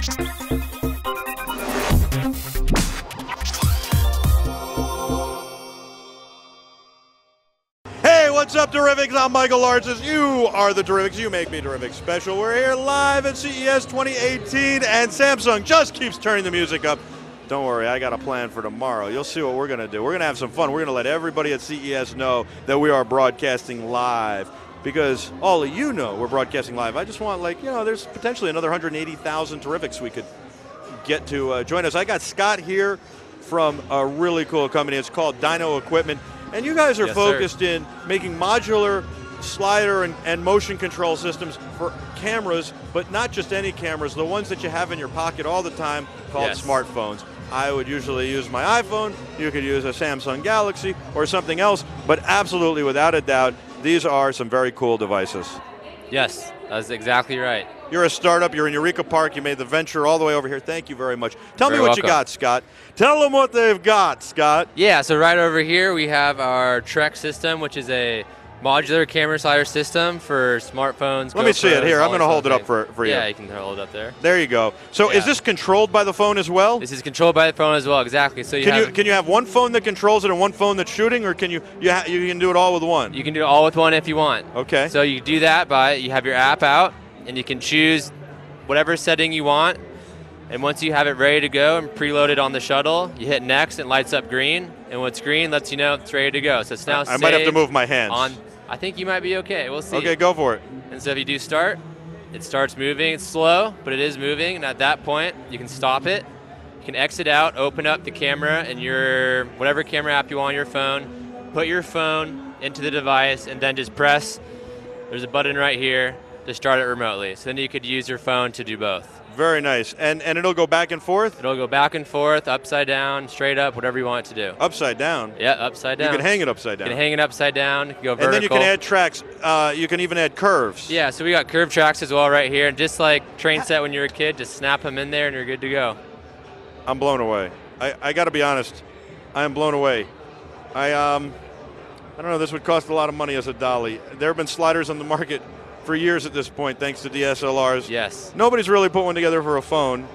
What's up, Terrifics? I'm Michael Larson. You are the Terrifics. You make me Terrific special. We're here live at CES 2018, and Samsung just keeps turning the music up. Don't worry, I got a plan for tomorrow. You'll see what we're going to do. We're going to have some fun. We're going to let everybody at CES know that we are broadcasting live, because all of you know we're broadcasting live. I just want, like, you know, there's potentially another 180,000 Terrifics we could get to join us. I got Scott here from a really cool company. It's called Dyno Equipment. And you guys are focused in making modular slider and motion control systems for cameras, but not just any cameras, the ones that you have in your pocket all the time, called smartphones. I would usually use my iPhone. You could use a Samsung Galaxy or something else, but absolutely, without a doubt, these are some very cool devices. Yes, that's exactly right. You're a startup, you're in Eureka Park, you made the venture all the way over here. Thank you very much. Tell me what you got, Scott. Tell them what they've got, Scott. Yeah, so right over here we have our Trek system, which is a modular camera slider system for smartphones. Let me see it here. I'm going to hold it up for you. Yeah, you can hold it up there. There you go. So is this controlled by the phone as well? This is controlled by the phone as well, exactly. So can you have one phone that controls it and one phone that's shooting, or can you can do it all with one? You can do it all with one if you want. Okay. So you do that by, you have your app out, and you can choose whatever setting you want. And once you have it ready to go and preloaded on the shuttle, you hit next and it lights up green. And when it's green, lets you know it's ready to go. So it's now I might have to move my hands. I think you might be okay. We'll see. Okay, go for it. And so if you do start, it starts moving. It's slow, but it is moving. And at that point, you can stop it. You can exit out, open up the camera and your whatever camera app you want on your phone. Put your phone into the device and then just press. There's a button right here to start it remotely. So then you could use your phone to do both. Very nice. And it'll go back and forth? It'll go back and forth, upside down, straight up, whatever you want it to do. Upside down? Yeah, upside down. You can hang it upside down. You can hang it upside down, you can go vertical. And then you can add tracks. You can even add curves. Yeah, so we got curve tracks as well right here. And just like train set when you were a kid, just snap them in there and you're good to go. I'm blown away. I got to be honest. I am blown away. I don't know, this would cost a lot of money as a dolly. There have been sliders on the market for years at this point, thanks to DSLRs. Yes. Nobody's really put one together for a phone,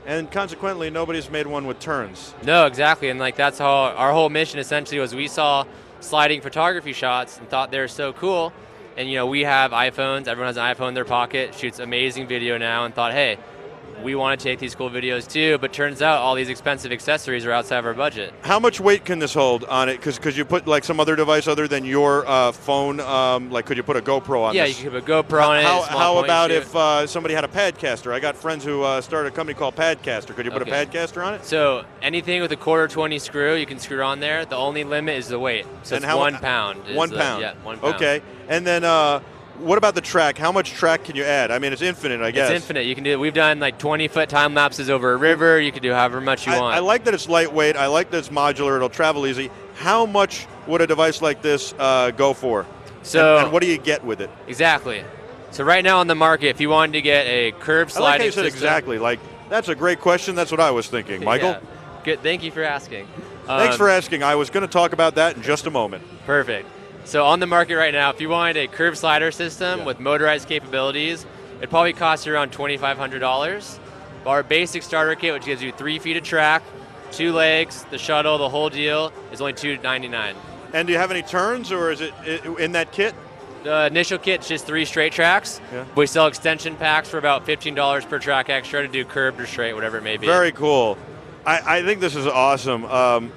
and consequently, nobody's made one with turns. No, exactly, and like that's how our whole mission essentially was. We saw sliding photography shots and thought they were so cool, and you know, we have iPhones, everyone has an iPhone in their pocket, shoots amazing video now, and thought, hey, we want to take these cool videos too, but turns out all these expensive accessories are outside of our budget. How much weight can this hold on it? Because you put like some other device other than your phone, like could you put a GoPro on this? Yeah, you could put a GoPro on it. How about if somebody had a Padcaster? I got friends who started a company called Padcaster. Could you put a Padcaster on it? So anything with a 1/4-20 screw, you can screw on there. The only limit is the weight. So it's 1 pound. 1 pound? Yeah, 1 pound. Okay, and then what about the track? How much track can you add? I mean, it's infinite, I guess. It's infinite. You can do. We've done like 20-foot time lapses over a river. You can do however much you want. I like that it's lightweight. I like that it's modular. It'll travel easy. How much would a device like this go for? So, and what do you get with it? Exactly. So right now on the market, if you wanted to get a curved sliding I like how you said system, exactly. Like, that's a great question. That's what I was thinking, Michael. Yeah. Good. Thank you for asking. Thanks for asking. I was going to talk about that in just a moment. Perfect. So on the market right now, if you wanted a curved slider system with motorized capabilities, it'd probably cost you around $2,500. But our basic starter kit, which gives you 3 feet of track, 2 legs, the shuttle, the whole deal, is only $299. And do you have any turns, or is it in that kit? The initial kit's just 3 straight tracks. Yeah. We sell extension packs for about $15 per track extra to do curved or straight, whatever it may be. Very cool. I think this is awesome.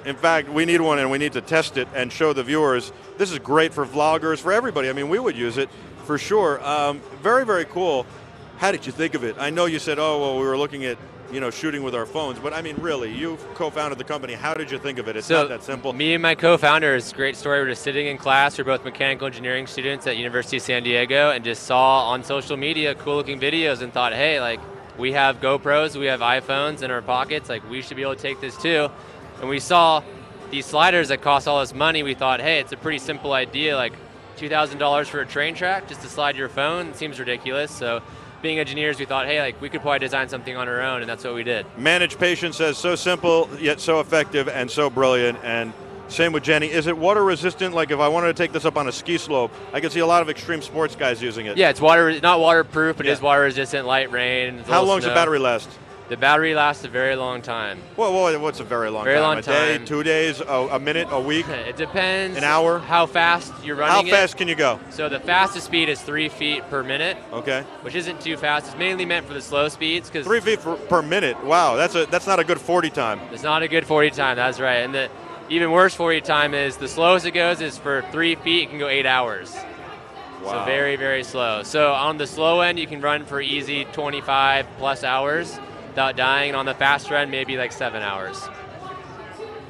In fact, we need one, and we need to test it and show the viewers. This is great for vloggers, for everybody. I mean, we would use it for sure. Very, very cool. How did you think of it? I know you said, oh, well, we were looking at, you know, shooting with our phones, but I mean, really, you co-founded the company. How did you think of it? It's not that simple. Me and my co-founders, great story. We're just sitting in class. We're both mechanical engineering students at University of San Diego, and just saw on social media cool-looking videos and thought, hey, like, we have GoPros, we have iPhones in our pockets, like we should be able to take this too. And we saw these sliders that cost all this money. We thought, hey, it's a pretty simple idea, like $2,000 for a train track just to slide your phone. It seems ridiculous. So being engineers, we thought, hey, like we could probably design something on our own, and that's what we did. Managed Patience says, so simple, yet so effective and so brilliant. And same with Jenny. Is it water resistant? Like if I wanted to take this up on a ski slope, I can see a lot of extreme sports guys using it. Yeah, it's not waterproof, but it is water resistant, light rain. How long does the battery last? The battery lasts a very long time. Well, what's a very long Very time? long A day, time. 2 days, a minute, a week? It depends. An hour? How fast you're How running fast can you go? So the fastest speed is 3 feet per minute. Okay. Which isn't too fast. It's mainly meant for the slow speeds. 3 feet per minute. Wow, that's not a good 40 time. It's not a good 40 time, that's right. And the even worse 40 time is the slowest it goes is for 3 feet, it can go 8 hours. Wow. So very, very slow. So on the slow end, you can run for easy 25 plus hours without dying. And on the faster end, maybe like 7 hours.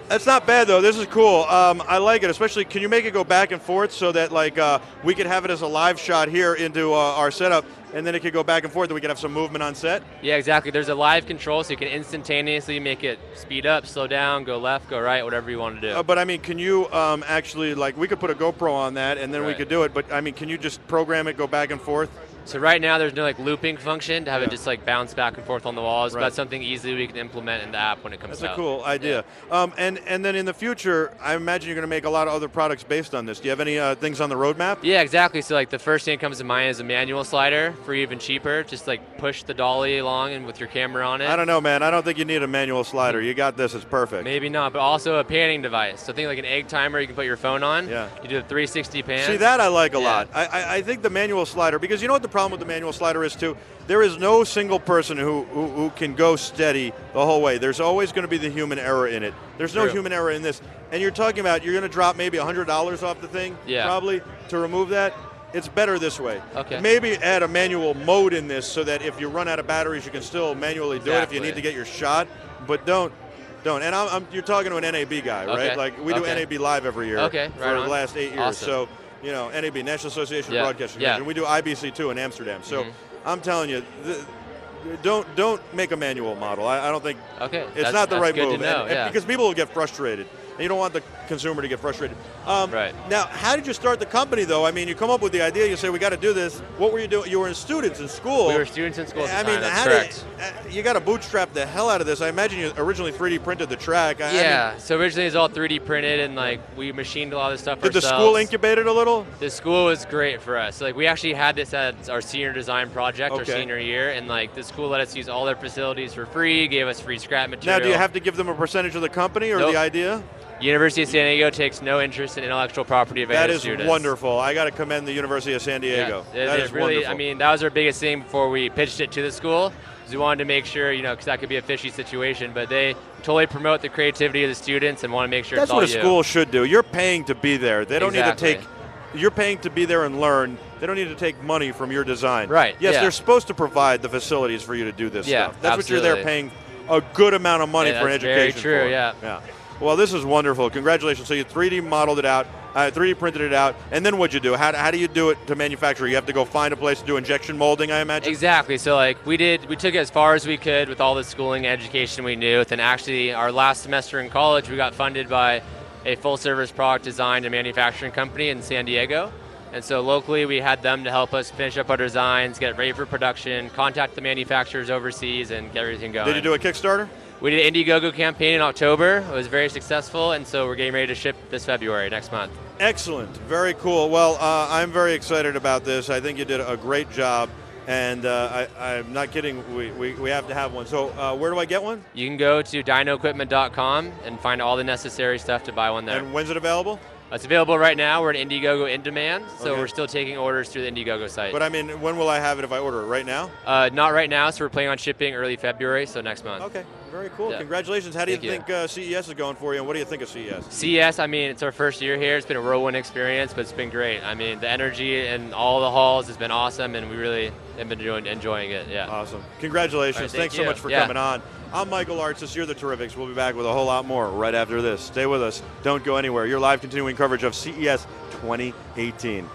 That's not bad though. This is cool. I like it. Especially, can you make it go back and forth so that like we could have it as a live shot here into our setup, and then it could go back and forth, and we could have some movement on set? Yeah, exactly. There's a live control, so you can instantaneously make it speed up, slow down, go left, go right, whatever you want to do. But I mean, can you actually, like, we could put a GoPro on that, and then we could do it. But I mean, can you just program it, go back and forth? So right now there's no like looping function to have it just like bounce back and forth on the walls. But that's something easily we can implement in the app when it comes out. That's a cool idea. Yeah. And then in the future, I imagine you're going to make a lot of other products based on this. Do you have any things on the roadmap? Yeah, exactly. So like the first thing that comes to mind is a manual slider for even cheaper. Just like push the dolly along and with your camera on it. I don't know, man. I don't think you need a manual slider. You got this. It's perfect. Maybe not, but also a panning device. So think like an egg timer you can put your phone on. Yeah. You do a 360 pan. See, that I like a lot. I think the manual slider, because you know what the problem with the manual slider is too? There is no single person who can go steady the whole way. There's always going to be the human error in it. There's no human error in this. And you're talking about you're going to drop maybe $100 off the thing, probably, to remove that. It's better this way. Okay. Maybe add a manual mode in this so that if you run out of batteries, you can still manually do it if you need to get your shot. But don't. And you're talking to an NAB guy, right? Like we do NAB Live every year for the last 8 years. Awesome. So, you know, NAB, National Association of Broadcasters. And we do IBC too in Amsterdam. So I'm telling you, don't make a manual model. I don't think it's not the right move. Because people will get frustrated. And you don't want the consumer to get frustrated. Now, how did you start the company, though? I mean, you come up with the idea, you say, we got to do this. What were you doing? You were students in school. We were students in school at the time, that's correct. You got to bootstrap the hell out of this. I imagine you originally 3D printed the track. So originally it was all 3D printed, and like we machined a lot of this stuff ourselves. Did the school incubate it a little? The school was great for us. Like we actually had this as our senior design project, our senior year, and like the school let us use all their facilities for free, gave us free scrap material. Now, do you have to give them a percentage of the company or the idea? University of San Diego takes no interest in intellectual property of any students. That is wonderful. I got to commend the University of San Diego. That is really wonderful. I mean, that was our biggest thing before we pitched it to the school. We wanted to make sure, because that could be a fishy situation, but they totally promote the creativity of the students and want to make sure it's all you. That's what a school should do. You're paying to be there. They don't need to take. You're paying to be there and learn. They don't need to take money from your design. Right. Yes, they're supposed to provide the facilities for you to do this stuff. That's what you're there paying a good amount of money for an education. Very true. For. Yeah. Well, this is wonderful. Congratulations. So you 3D modeled it out, 3D printed it out, and then what'd you do? How do you do it to manufacture? You have to go find a place to do injection molding, I imagine? Exactly. So like we took it as far as we could with all the schooling and education we knew. And actually our last semester in college, we got funded by a full-service product design and manufacturing company in San Diego. And so locally we had them to help us finish up our designs, get it ready for production, contact the manufacturers overseas, and get everything going. Did you do a Kickstarter? We did an Indiegogo campaign in October. It was very successful, and so we're getting ready to ship this February, next month. Excellent. Very cool. Well, I'm very excited about this. I think you did a great job, and I'm not kidding. We have to have one. So where do I get one? You can go to dynoequipment.com and find all the necessary stuff to buy one there. And when's it available? It's available right now. We're at Indiegogo in demand, so we're still taking orders through the Indiegogo site. But I mean, when will I have it if I order it? Right now? Not right now, so we're planning on shipping early February, so next month. Okay, very cool. Yeah. Congratulations. How do you think CES is going for you, and what do you think of CES? CES, I mean, it's our first year here. It's been a whirlwind experience, but it's been great. I mean, the energy in all the halls has been awesome, and we really have been enjoying it. Yeah. Awesome. Congratulations. Thanks so much for coming on. I'm Michael Artsis. You're the Terrifics. We'll be back with a whole lot more right after this. Stay with us. Don't go anywhere. Your live continuing coverage of CES 2018.